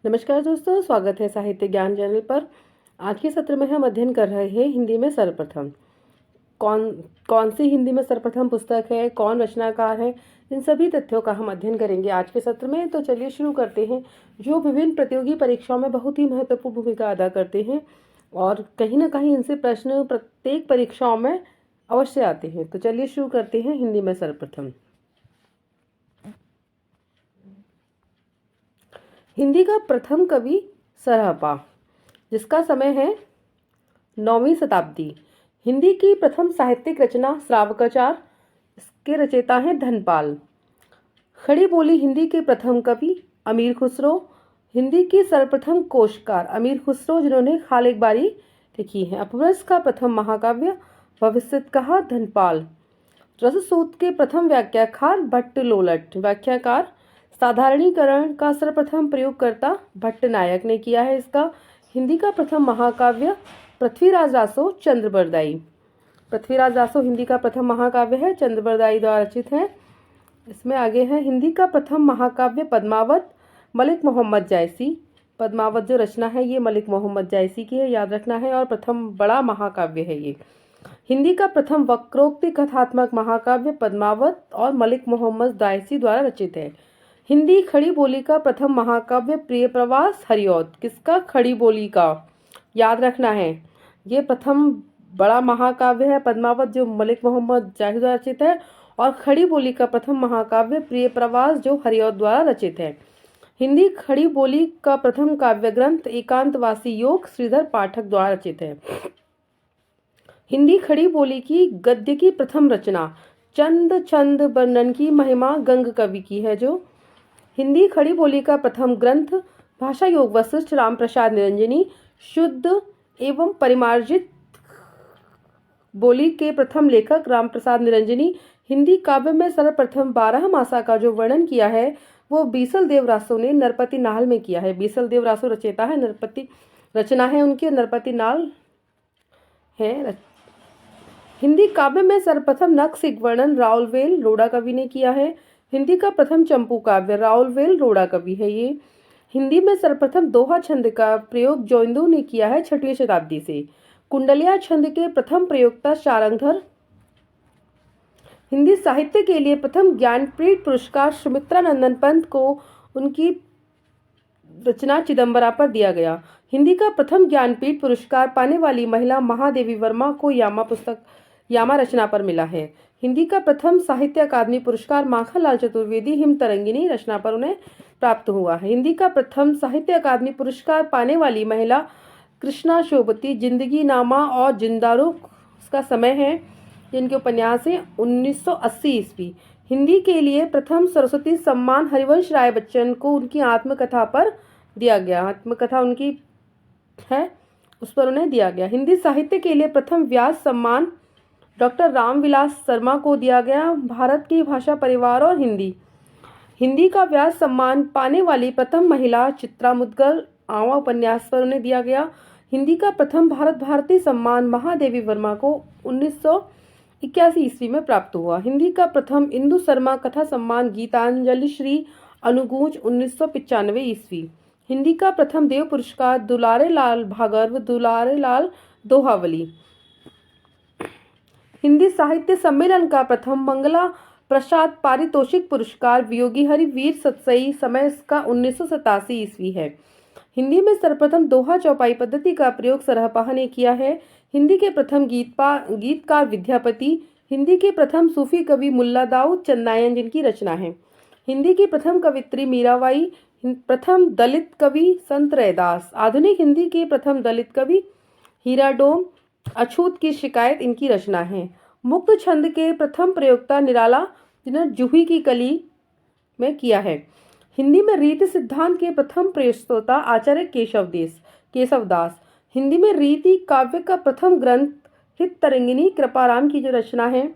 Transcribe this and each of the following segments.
नमस्कार दोस्तों, स्वागत है साहित्य ज्ञान चैनल पर। आज के सत्र में हम अध्ययन कर रहे हैं हिंदी में सर्वप्रथम। कौन कौन सी हिंदी में सर्वप्रथम पुस्तक है, कौन रचनाकार है, इन सभी तथ्यों का हम अध्ययन करेंगे आज के सत्र में। तो चलिए शुरू करते हैं, जो विभिन्न प्रतियोगी परीक्षाओं में बहुत ही महत्वपूर्ण भूमिका अदा करते हैं और कहीं ना कहीं इनसे प्रश्न प्रत्येक परीक्षाओं में अवश्य आते हैं। तो चलिए शुरू करते हैं हिंदी में सर्वप्रथम। हिंदी का प्रथम कवि सरहपा, जिसका समय है 9वीं शताब्दी। हिंदी की प्रथम साहित्यिक रचना श्रावकाचार, इसके रचयिता हैं धनपाल। खड़ी बोली हिंदी के प्रथम कवि अमीर खुसरो। हिंदी की सर्वप्रथम कोशकार अमीर खुसरो, जिन्होंने खालिक बारी लिखी है। अपभ्रंश का प्रथम महाकाव्य भविष्यत कहा धनपाल। रससूत्र के प्रथम व्याख्याकार भट्ट लोलट। व्याख्याकार साधारणीकरण का सर्वप्रथम प्रयोगकर्ता भट्टनायक ने किया है इसका। हिंदी का प्रथम महाकाव्य पृथ्वीराज रासो चंद्रबरदाई। पृथ्वीराज रासो हिंदी का प्रथम महाकाव्य है, चंद्रबरदाई द्वारा रचित है। इसमें आगे है हिंदी का प्रथम महाकाव्य पद्मावत, मलिक मोहम्मद जायसी। पद्मावत जो रचना है ये मलिक मोहम्मद जायसी की है, याद रखना है, और प्रथम बड़ा महाकाव्य है ये। हिंदी का प्रथम वक्रोक्ति कथात्मक महाकाव्य पद्मावत और मलिक मोहम्मद जायसी द्वारा रचित है। हिंदी खड़ी बोली का प्रथम महाकाव्य प्रिय प्रवास हरिऔध। किसका? खड़ी बोली का, याद रखना है। ये प्रथम बड़ा महाकाव्य है पद्मावत, जो मलिक मोहम्मद जायसी द्वारा रचित है, और खड़ी बोली का प्रथम महाकाव्य प्रिय प्रवास, जो हरिऔध द्वारा रचित है। हिंदी खड़ी बोली का प्रथम काव्य ग्रंथ एकांतवासी योग श्रीधर पाठक द्वारा रचित है। हिंदी खड़ी बोली की गद्य की प्रथम रचना चंद छंद वर्णन की महिमा गंग कवि की है। जो हिंदी खड़ी बोली का प्रथम ग्रंथ भाषा योग वशिष्ठ राम प्रसाद निरंजनी। शुद्ध एवं परिमार्जित बोली के प्रथम लेखक राम प्रसाद निरंजनी। हिंदी काव्य में सर्वप्रथम 12 मासा का जो वर्णन किया है वो बीसल देव रासो ने नरपति नाल में किया है। बीसल देव रासो रचयिता है, नरपति रचना है उनकी, नरपति नाल है। हिंदी काव्य में सर्वप्रथम नक्सिक वर्णन राउलवेल रोड़ा कवि ने किया है। हिंदी का प्रथम चंपू काव्य राउलवेल रोड़ा कवि है ये। हिंदी में सर्वप्रथम दोहा छंद का प्रयोग जोइंदू ने किया है 6वीं शताब्दी से। कुंडलिया छंद के प्रथम प्रयोक्ता शारंगधर। हिंदी साहित्य के लिए प्रथम ज्ञानपीठ पुरस्कार सुमित्रा नंदन पंत को उनकी रचना चिदंबरा पर दिया गया। हिंदी का प्रथम ज्ञानपीठ पुरस्कार पाने वाली महिला महादेवी वर्मा को यामा रचना पर मिला है। हिंदी का प्रथम साहित्य अकादमी पुरस्कार माखनलाल चतुर्वेदी हिम तरंगिनी रचना पर उन्हें प्राप्त हुआ है। हिंदी का प्रथम साहित्य अकादमी पुरस्कार पाने वाली महिला कृष्णा शोभती, जिंदगी नामा और जिंदारू उसका समय है, जिनके उपन्यास है 1980 ईस्वी। हिंदी के लिए प्रथम सरस्वती सम्मान हरिवंश राय बच्चन को उनकी आत्मकथा पर दिया गया। आत्मकथा उनकी है, उस पर उन्हें दिया गया। हिंदी साहित्य के लिए प्रथम व्यास सम्मान डॉक्टर रामविलास शर्मा को दिया गया। भारत की भाषा परिवार और हिंदी। हिंदी का व्यास सम्मान पाने वाली प्रथम महिला चित्रा मुद्गल, आवा उपन्यास पर उन्हें दिया गया। हिंदी का प्रथम भारत भारती सम्मान महादेवी वर्मा को 1981 ईस्वी में प्राप्त हुआ। हिंदी का प्रथम इंदु शर्मा कथा सम्मान गीतांजलि श्री अनुगूंज 1995 ईस्वी। हिंदी का प्रथम देव पुरस्कार दुलारे लाल भागर्व दुलारे लाल दोहावली। हिंदी साहित्य सम्मेलन का प्रथम मंगला प्रसाद पारितोषिक पुरस्कार वियोगी हरि वीर सतसई, समय इसका 1987 ईस्वी है। हिंदी में सर्वप्रथम दोहा चौपाई पद्धति का प्रयोग सरहपा ने किया है। हिंदी के प्रथम गीतकार विद्यापति। हिंदी के प्रथम सूफी कवि मुल्ला दाऊद चंदायन, जिनकी रचना है। हिंदी की प्रथम कवित्री मीराबाई। प्रथम दलित कवि संत रैदास। आधुनिक हिंदी के प्रथम दलित कवि हीराडोम, अछूत की शिकायत इनकी रचना है। मुक्त छंद के प्रथम प्रयोक्ता निराला, जिन्होंने जूही की कली में किया है। हिंदी में रीति सिद्धांत के प्रथम प्रस्तोता आचार्य केशवदास। हिंदी में रीति काव्य का प्रथम ग्रंथ हित तरंगिनी कृपाराम की जो रचना है।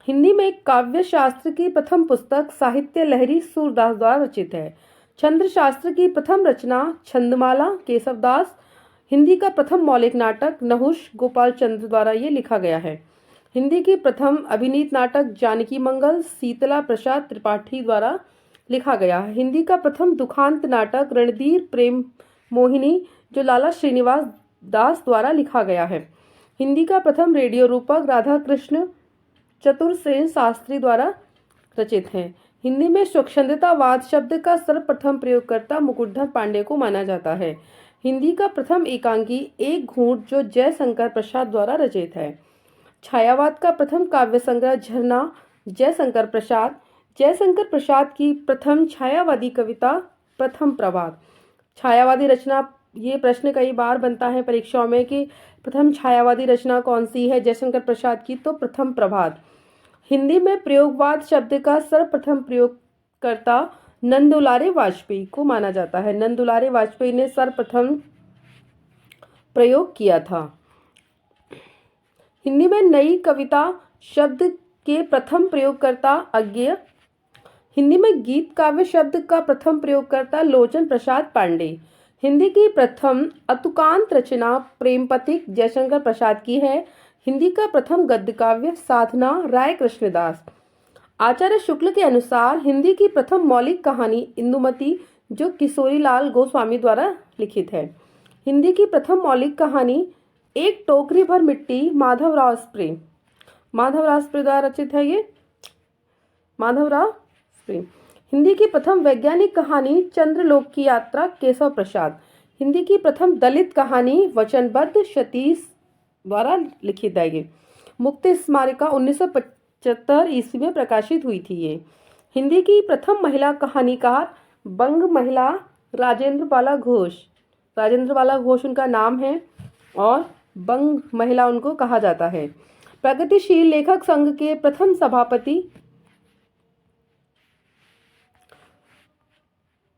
हिंदी में काव्य शास्त्र की प्रथम पुस्तक साहित्य लहरी सूरदास द्वारा रचित है। छंद शास्त्र की प्रथम रचना छंदमाला केशवदास। हिंदी का प्रथम मौलिक नाटक नहुष गोपाल चंद्र द्वारा ये लिखा गया है। हिंदी की प्रथम अभिनीत नाटक जानकी मंगल शीतला प्रसाद त्रिपाठी द्वारा लिखा गया है। हिंदी का प्रथम दुखांत नाटक रणधीर प्रेम मोहिनी जो लाला श्रीनिवास दास द्वारा लिखा गया है। हिंदी का प्रथम रेडियो रूपक राधा कृष्ण चतुरसेन शास्त्री द्वारा रचित है। हिंदी में स्वच्छंदतावाद शब्द का सर्वप्रथम प्रयोगकर्ता मुकुटधर पांडे को माना जाता है। हिंदी का प्रथम एकांकी एक घूंट जो जयशंकर प्रसाद द्वारा रचित है। छायावाद का प्रथम काव्य संग्रह झरना जयशंकर प्रसाद। जयशंकर प्रसाद की प्रथम छायावादी कविता प्रथम प्रभात। छायावादी रचना, ये प्रश्न कई बार बनता है परीक्षाओं में कि प्रथम छायावादी रचना कौन सी है जयशंकर प्रसाद की, तो प्रथम प्रभात। हिंदी में प्रयोगवाद शब्द का सर्वप्रथम प्रयोगकर्ता नंदुलारे वाजपेयी को माना जाता है। नंदुलारे वाजपेयी ने सर्वप्रथम प्रयोग किया था। हिंदी में नई कविता शब्द के प्रथम प्रयोगकर्ता अज्ञेय। हिंदी में गीत काव्य शब्द का प्रथम प्रयोगकर्ता लोचन प्रसाद पांडे। हिंदी की प्रथम अतुकांत रचना प्रेमपथिक जयशंकर प्रसाद की है। हिंदी का प्रथम गद्य काव्य साधना राय कृष्णदास। आचार्य शुक्ल के अनुसार हिंदी की प्रथम मौलिक कहानी इंदुमती जो किशोरीलाल गोस्वामी द्वारा लिखित है। हिंदी की प्रथम मौलिक कहानी एक टोकरी भर मिट्टी माधवराव स्प्रे द्वारा रचित है। ये माधवराव स्प्रे। हिंदी की प्रथम वैज्ञानिक कहानी चंद्रलोक की यात्रा केशव प्रसाद। हिंदी की प्रथम दलित कहानी वचनबद्ध सतीश द्वारा लिखित है। ये मुक्ति स्मारिका 1975 ईस्वी में प्रकाशित हुई थी। ये हिंदी की प्रथम महिला कहानीकार बंग महिला राजेंद्र बाला घोष उनका नाम है और बंग महिला उनको कहा जाता है। प्रगतिशील लेखक संघ के प्रथम सभापति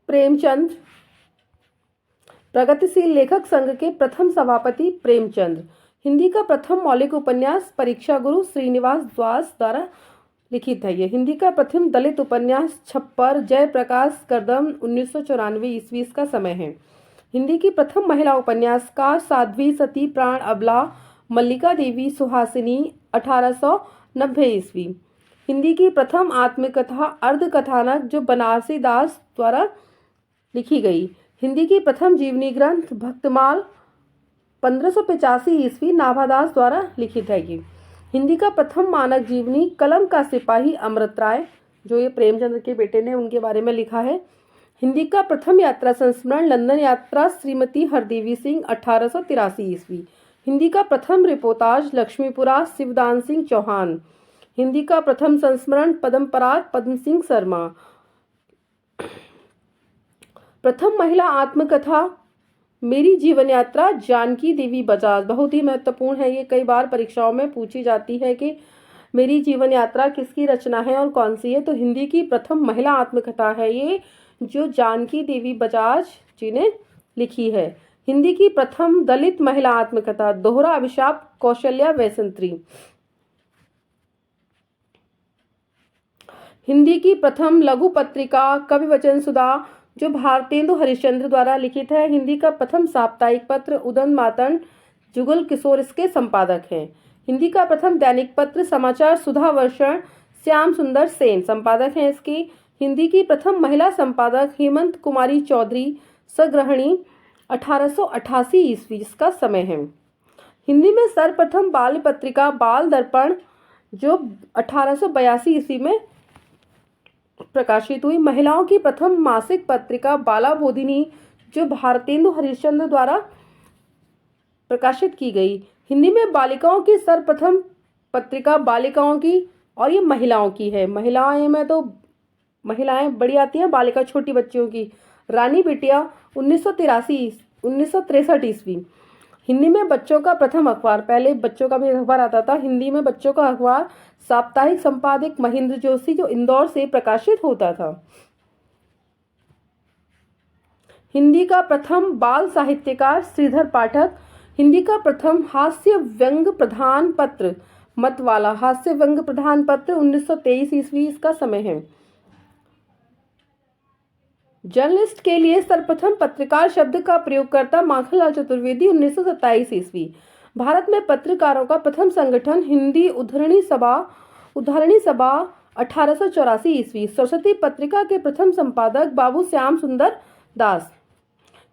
प्रेमचंद। प्रगतिशील लेखक संघ के प्रथम सभापति प्रेमचंद। हिंदी का प्रथम मौलिक उपन्यास परीक्षा गुरु श्रीनिवास दास द्वारा लिखित है। ये हिंदी का प्रथम दलित उपन्यास छप्पर जयप्रकाश कदम 1994 ईस्वी का समय है। हिंदी की प्रथम महिला उपन्यासकार साध्वी सती प्राण अबला मल्लिका देवी सुहासिनी 1890 ईस्वी। हिंदी की प्रथम आत्मकथा अर्धकथानक जो बनारसी दास द्वारा लिखी गई। हिंदी की प्रथम जीवनी ग्रंथ भक्तमाल 1585 ईस्वी नाभादास द्वारा लिखित है। हिंदी का प्रथम मानक जीवनी कलम का सिपाही अमृत राय जो ये प्रेमचंद के बेटे ने उनके बारे में लिखा है। हिंदी का प्रथम यात्रा संस्मरण लंदन यात्रा श्रीमती हरदेवी सिंह 1883 ईस्वी। हिंदी का प्रथम रिपोर्टाज लक्ष्मीपुरा शिवदान सिंह चौहान। हिंदी का प्रथम संस्मरण पद्मपराग पद्म सिंह शर्मा। प्रथम महिला आत्मकथा मेरी जीवन यात्रा जानकी देवी बजाज। बहुत ही महत्वपूर्ण है, ये कई बार परीक्षाओं में पूछी जाती है कि मेरी जीवन यात्रा किसकी रचना है और कौन सी है। तो हिंदी की प्रथम महिला आत्मकथा है ये जो जानकी देवी बजाज जी ने लिखी है। हिंदी की प्रथम दलित महिला आत्मकथा दोहरा अभिशाप कौशल्या वैसंत्री। हिंदी की प्रथम लघु पत्रिका कवि वचन सुधा जो भारतेंदु हरिश्चंद्र द्वारा लिखित है। हिंदी का प्रथम साप्ताहिक पत्र उदन मातन जुगल किशोर इसके संपादक हैं। हिंदी का प्रथम दैनिक पत्र समाचार सुधा वर्षण श्याम सुंदर सेन संपादक हैं इसकी। हिंदी की प्रथम महिला संपादक हेमंत कुमारी चौधरी सग्रहणी 1888 ईस्वी जिसका समय है। हिंदी में सर्वप्रथम बाल पत्रिका बाल दर्पण जो 1882 ईस्वी में प्रकाशित हुई। महिलाओं की प्रथम मासिक पत्रिका बाला बोधिनी जो भारतेंदु हरिश्चंद्र द्वारा प्रकाशित की गई। हिंदी में बालिकाओं की सर्वप्रथम पत्रिका बालिकाओं की और ये महिलाओं की है। महिलाएं में तो महिलाएं बड़ी आती हैं, बालिका छोटी बच्चियों की। रानी बिटिया 1963 ईस्वी। हिंदी में बच्चों का प्रथम अखबार, पहले बच्चों का भी अखबार आता था, हिंदी में बच्चों का अखबार साप्ताहिक संपादक महेंद्र जोशी जो इंदौर से प्रकाशित होता था। हिंदी का प्रथम बाल साहित्यकार श्रीधर पाठक। हिंदी का प्रथम हास्य व्यंग प्रधान पत्र मतवाला हास्य व्यंग प्रधान पत्र 1923 ईस्वी इसका समय है। जर्नलिस्ट के लिए सर्वप्रथम पत्रकार शब्द का प्रयोगकर्ता माखनलाल चतुर्वेदी 1927 ईस्वी। भारत में पत्रकारों का प्रथम संगठन हिंदी उद्धरणी सभा 1884 ईस्वी। सरस्वती पत्रिका के प्रथम संपादक बाबू श्याम सुंदर दास।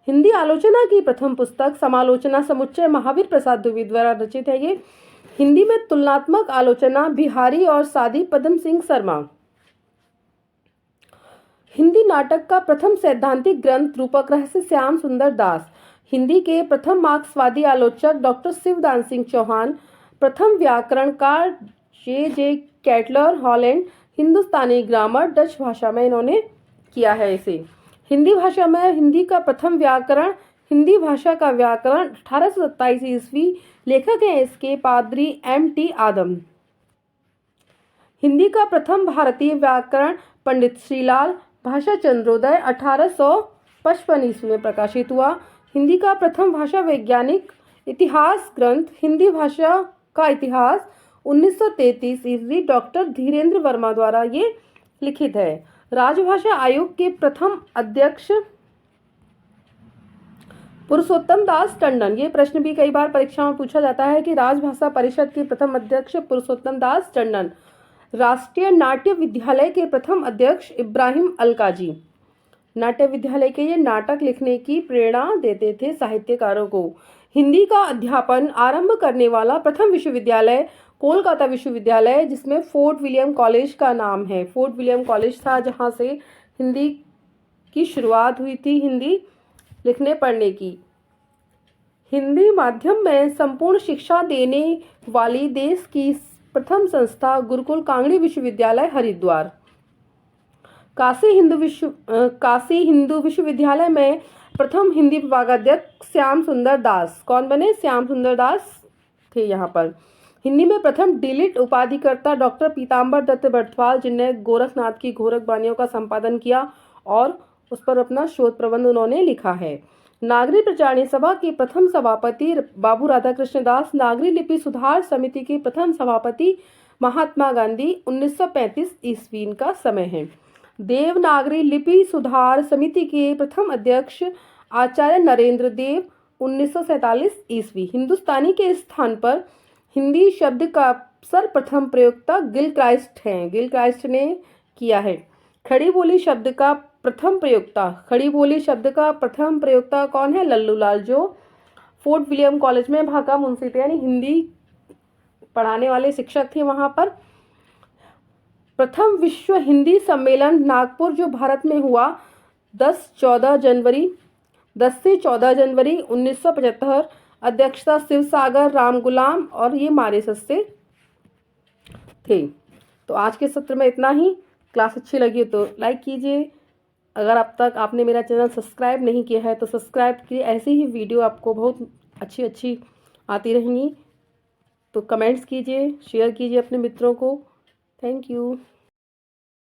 हिंदी आलोचना की प्रथम पुस्तक समालोचना समुच्चय महावीर प्रसाद द्विवेदी द्वारा रचित है ये। हिंदी में तुलनात्मक आलोचना बिहारी और सादी पद्म सिंह शर्मा। हिंदी नाटक का प्रथम सैद्धांतिक ग्रंथ रूपक रहस्य श्याम सुंदर दास। हिंदी के प्रथम मार्क्सवादी आलोचक डॉक्टर शिवदान सिंह चौहान। प्रथम व्याकरणकार जे कैटलर हॉलैंड। हिंदुस्तानी ग्रामर डच भाषा में इन्होंने किया है इसे। हिंदी भाषा में हिंदी का प्रथम व्याकरण, हिंदी भाषा का व्याकरण 1827 ईस्वी। लेखक हैं इसके पादरी M.T. आदम। हिंदी का प्रथम भारतीय व्याकरण पंडित श्रीलाल। भाषा चंद्रोदय 1855 ईस्वी में प्रकाशित हुआ। हिंदी का प्रथम भाषा वैज्ञानिक इतिहास ग्रंथ हिंदी भाषा का इतिहास 1933 ईस्वी डॉक्टर धीरेन्द्र वर्मा द्वारा ये लिखित है। राजभाषा आयोग के प्रथम अध्यक्ष पुरुषोत्तम दास टंडन। ये प्रश्न भी कई बार परीक्षा में पूछा जाता है कि राजभाषा परिषद के प्रथम अध्यक्ष पुरुषोत्तम दास टंडन। राष्ट्रीय नाट्य विद्यालय के प्रथम अध्यक्ष इब्राहिम अलकाजी। नाट्य विद्यालय के ये नाटक लिखने की प्रेरणा देते थे साहित्यकारों को। हिंदी का अध्यापन आरंभ करने वाला प्रथम विश्वविद्यालय कोलकाता विश्वविद्यालय, जिसमें फोर्ट विलियम कॉलेज का नाम है। फोर्ट विलियम कॉलेज था जहाँ से हिंदी की शुरुआत हुई थी, हिंदी लिखने पढ़ने की। हिंदी माध्यम में संपूर्ण शिक्षा देने वाली देश की प्रथम संस्था गुरुकुल कांगड़ी विश्वविद्यालय हरिद्वार। काशी हिंदू विश्वविद्यालय में प्रथम हिंदी विभागाध्यक्ष श्याम सुंदर दास। कौन बने? श्याम सुंदर दास थे यहाँ पर। हिंदी में प्रथम डीलिट उपाधिकर्ता डॉक्टर पीताम्बर दत्त बर्थवाल, जिनने गोरखनाथ की घोरक बानियों का संपादन किया और उस पर अपना शोध प्रबंध उन्होंने लिखा है। नागरी प्रचारणी सभा के प्रथम सभापति बाबू राधाकृष्ण दास। नागरी लिपि सुधार समिति के प्रथम सभापति महात्मा गांधी। 1935 ईस्वी का समय है। देवनागरी लिपि सुधार समिति के प्रथम अध्यक्ष आचार्य नरेंद्र देव। 1947 ईस्वी। हिंदुस्तानी के स्थान पर हिंदी शब्द का सर्वप्रथम प्रयोक्ता गिल क्राइस्ट हैं। गिल क्राइस्ट ने किया है। खड़ी बोली शब्द का प्रथम प्रयोक्ता कौन है? लल्लू लाल, जो फोर्ट विलियम कॉलेज में भाका मुंशी थे, यानी हिंदी पढ़ाने वाले शिक्षक थे वहाँ पर। प्रथम विश्व हिंदी सम्मेलन नागपुर, जो भारत में हुआ 10 से 14 जनवरी 1975। अध्यक्षता शिवसागर रामगुलाम और ये मॉरिशस से थे। तो आज के सत्र में इतना ही। क्लास अच्छी लगी तो लाइक कीजिए। अगर अब तक आपने मेरा चैनल सब्सक्राइब नहीं किया है तो सब्सक्राइब कीजिए। ऐसी ही वीडियो आपको बहुत अच्छी आती रहेंगी। तो कमेंट्स कीजिए, शेयर कीजिए अपने मित्रों को। Thank you.